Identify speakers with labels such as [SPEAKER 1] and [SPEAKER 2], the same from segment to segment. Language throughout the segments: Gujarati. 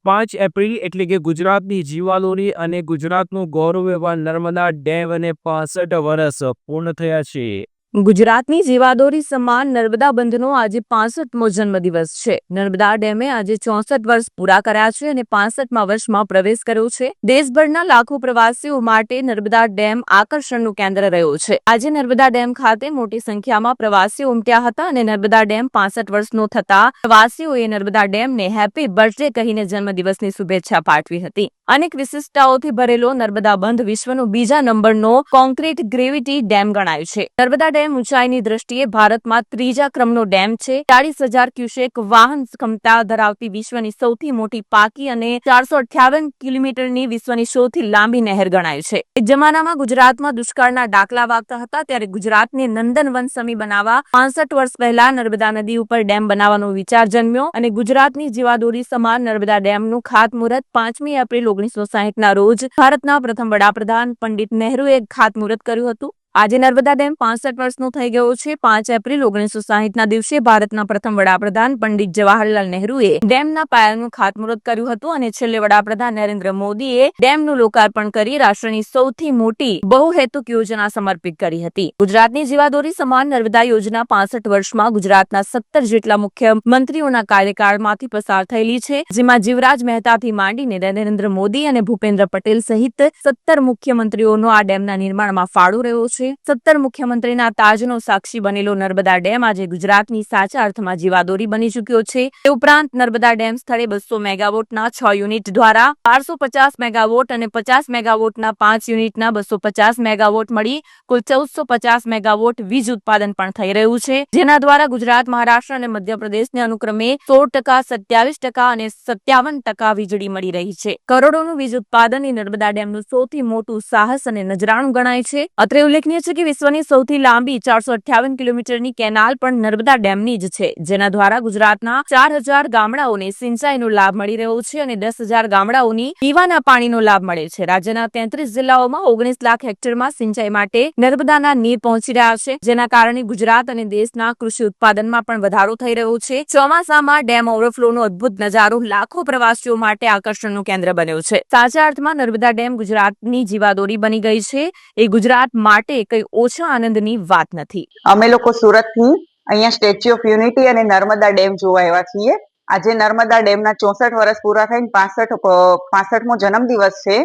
[SPEAKER 1] 5 એપ્રિલ એટલે કે ગુજરાતની જીવાદોરી અને ગુજરાતનું ગૌરવ એવા નર્મદા ડેમ અને 65 વર્ષ પૂર્ણ થયા છે।
[SPEAKER 2] ગુજરાતની જીવાદોરી સમાન નર્મદા બંધનો આજે 65મો જન્મદિવસ છે। નર્મદા ડેમે આજે 64 વર્ષ પૂરા કર્યા છે અને 65મા વર્ષમાં પ્રવેશ કર્યો છે। દેશભરના લાખો પ્રવાસીઓ માટે નર્મદા ડેમ આકર્ષણનું કેન્દ્ર રહ્યો છે। આજે નર્મદા ડેમ ખાતે મોટી સંખ્યામાં પ્રવાસીઓ ઉમટ્યા હતા અને નર્મદા ડેમ 65 વર્ષનો થતા પ્રવાસીઓએ નર્મદા ડેમને હેપી બર્થડે કહીને જન્મદિવસની શુભેચ્છા પાઠવી હતી। અનેક વિશિષ્ટતાઓથી ભરેલો નર્મદા બંધ વિશ્વનો બીજા નંબરનો કોન્ક્રીટ ગ્રેવિટી ડેમ ગણાય છે। નર્મદા ડેમ ઊંચાઈની દ્રષ્ટિએ ભારતમાં ત્રીજા ક્રમનો ડેમ છે। 40,000 ક્યુસેક વાહન ક્ષમતા ધરાવતી વિશ્વની સૌથી મોટી પાકી અને 458 કિલોમીટરની વિશ્વની સૌથી લાંબી નહેર ગણાય છે। એક જમાનામાં ગુજરાતમાં દુષ્કાળના ડાકલા વાગતા હતા, ત્યારે ગુજરાતને નંદનવન સમી બનાવવા 65 વર્ષ પહેલા નર્મદા નદી ઉપર ડેમ બનાવવાનો વિચાર જન્મ્યો અને ગુજરાતની જીવાદોરી સમાન નર્મદા ડેમનું ખાતમુહૂર્ત 5મી એપ્રિલ 1960ના રોજ ભારતના પ્રથમ વડાપ્રધાન પંડિત નહેરુએ ખાતમુહૂર્ત કર્યું હતું। આજે નર્મદા ડેમ 65 વર્ષનો થઈ ગયો છે। 5 એપ્રિલ 1960ના દિવસે ભારતના પ્રથમ વડાપ્રધાન પંડિત જવાહરલાલ નહેરુએ ડેમના પાયાનું ખાતમુહૂર્ત કર્યું હતું અને છેલ્લે વડાપ્રધાન નરેન્દ્ર મોદીએ ડેમનું લોકાર્પણ કરી રાષ્ટ્રની સૌથી મોટી બહુહેતુક યોજના સમર્પિત કરી હતી। ગુજરાતની જીવાદોરી સમાન નર્મદા યોજના 65 વર્ષમાં ગુજરાતના 17 જેટલા મુખ્યમંત્રીઓના કાર્યકાળમાંથી પસાર થયેલી છે, જેમાં જીવરાજ મહેતાથી માંડીને નરેન્દ્ર મોદી અને ભૂપેન્દ્ર પટેલ સહિત 17 મુખ્યમંત્રીઓનો આ ડેમના નિર્માણમાં ફાળો રહ્યો છે। 17 મુખ્યમંત્રીના તાજનો સાક્ષી બનેલો નર્મદા ડેમ આજે ગુજરાતની સાચા અર્થમાં જીવાદોરી બની ચૂક્યો છે। તે ઉપરાંત નર્મદા ડેમ સ્થળે 200 મેગાવોટના 6 યુનિટ દ્વારા 1250 મેગાવોટ અને 50 મેગાવોટના 5 યુનિટના 250 મેગાવોટ મળી કુલ 1450 મેગાવોટ વીજ ઉત્પાદન પણ થઈ રહ્યું છે, જેના દ્વારા ગુજરાત, મહારાષ્ટ્ર અને મધ્યપ્રદેશને અનુક્રમે 16%, 27% અને 57% વીજળી મળી રહી છે। કરોડોનું વીજ ઉત્પાદન એ નર્મદા ડેમનું સૌથી મોટું સાહસ અને નજરાણું ગણાય છે। અત્રે ઉલ્લેખનીય છે કે વિશ્વની સૌથી લાંબી 458 કિલોમીટરની કેનાલ પણ નર્મદા ડેમની જ છે, જેના દ્વારા ગુજરાતના 4000 ગામડાઓને સિંચાઈનો લાભ મળી રહ્યો છે અને 10,000 ગામડાઓની પીવાના પાણીનો લાભ મળે છે। રાજ્યના 33 જિલ્લાઓમાં 19 લાખ હેક્ટરમાં સિંચાઈ માટે નર્મદાના નીર પહોંચી રહ્યા છે, જેના કારણે ગુજરાત અને દેશના કૃષિ ઉત્પાદનમાં પણ વધારો થઈ રહ્યો છે। ચોમાસામાં ડેમ ઓવરફ્લોનો અદ્ભુત નજારો લાખો પ્રવાસીઓ માટે આકર્ષણનું કેન્દ્ર બન્યો છે। સાચા અર્થમાં નર્મદા ડેમ ગુજરાતની જીવાદોરી બની ગઈ છે। એ ગુજરાત માટે કઈ ઓછા આનંદની વાત નથી।
[SPEAKER 3] અમે લોકો સુરતથી અહીંયા સ્ટેચ્યુ ઓફ યુનિટી અને નર્મદા ડેમ જોવા આવ્યા છીએ। આજે નર્મદા ડેમના 64 વર્ષ પૂરા થઈને 65મો જન્મદિવસ છે।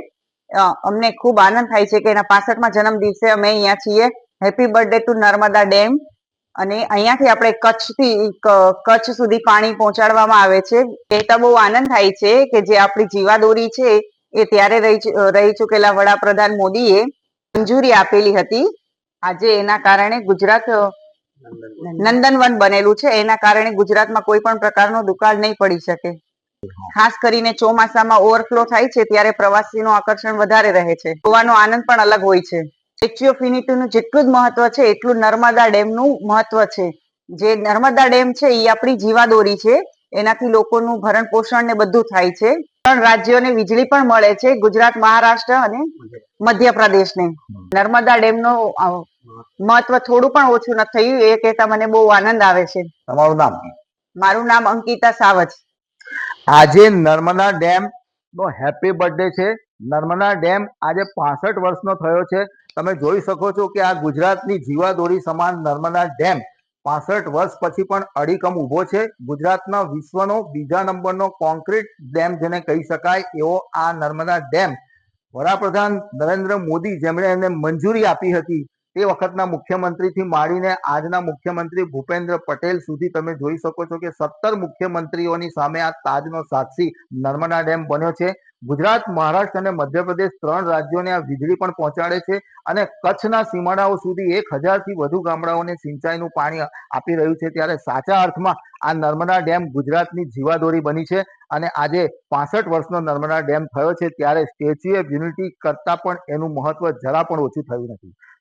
[SPEAKER 3] અમને ખૂબ આનંદ થાય છે કે એના 65મા જન્મદિવસે અમે અહીંયા છીએ। Happy birthday to Narmada dam. અને અહીંયાથી આપણે કચ્છ સુધી પાણી પહોંચાડવામાં આવે છે। કહેતા બહુ આનંદ થાય છે કે જે આપણી જીવાદોરી છે એ ત્યારે રહી ચૂકેલા વડાપ્રધાન મોદીએ મંજૂરી આપેલી હતી। આજે એના કારણે ગુજરાત નંદનવન બનેલું છે। એના કારણે ગુજરાતમાં કોઈ પણ પ્રકારનો દુકાળ નહીં પડી શકે। ખાસ કરીને ચોમાસામાં ઓવરફ્લો થાય છે ત્યારે પ્રવાસીનું આકર્ષણ વધારે રહે છે, જોવાનો આનંદ પણ અલગ હોય છે। સ્ટેચ્યુ ઓફ યુનિટીનું જેટલું જ મહત્વ છે એટલું નર્મદા ડેમનું મહત્વ છે। જે નર્મદા ડેમ છે એ આપણી જીવાદોરી છે, એનાથી લોકોનું ભરણ પોષણ ને બધું થાય છે। 3 રાજ્યોને વીજળી પણ મળે છે, ગુજરાત, મહારાષ્ટ્ર અને મધ્યપ્રદેશને। નર્મદા ડેમનો મહત્વ થોડું પણ ઓછું નથી થયું, એ કહેતા મને બહુ આનંદ આવે છે।
[SPEAKER 4] તમારું નામ?
[SPEAKER 3] મારું નામ અંકિતા સાવજ।
[SPEAKER 4] આજે નર્મદા ડેમ નો હેપી બર્થડે છે। નર્મદા ડેમ આજે 65 વર્ષનો થયો છે। તમે જોઈ શકો છો કે આ ગુજરાતની જીવાદોરી સમાન નર્મદા ડેમ 65 વર્ષ પછી પણ અડીકમ ઉભો છે। ગુજરાતના વિશ્વનો બીજા નંબરનો કોન્ક્રીટ ડેમ જેને કહી શકાય એવો આ નર્મદા ડેમ વડાપ્રધાન નરેન્દ્ર મોદી જેમણે એને મંજૂરી આપી હતી તે વખતના મુખ્યમંત્રીથી માંડીને આજના મુખ્યમંત્રી ભૂપેન્દ્ર પટેલ સુધી તમે જોઈ શકો છો કે 17 મુખ્યમંત્રીઓની સામે આ તાજનો સાક્ષી નર્મદા ડેમ બન્યો છે। ગુજરાત, મહારાષ્ટ્ર અને મધ્યપ્રદેશ 3 રાજ્યોને આ વીજળી પણ પહોંચાડે છે અને કચ્છના સીમાડાઓ સુધી 1000થી વધુ ગામડાઓને સિંચાઈનું પાણી આપી રહ્યું છે। ત્યારે સાચા અર્થમાં આ નર્મદા ડેમ ગુજરાતની જીવાદોરી બની છે અને આજે 65 વર્ષનો નર્મદા ડેમ થયો છે ત્યારે સ્ટેચ્યુ ઓફ યુનિટી કરતા પણ એનું મહત્વ જરા પણ ઓછું થયું નથી।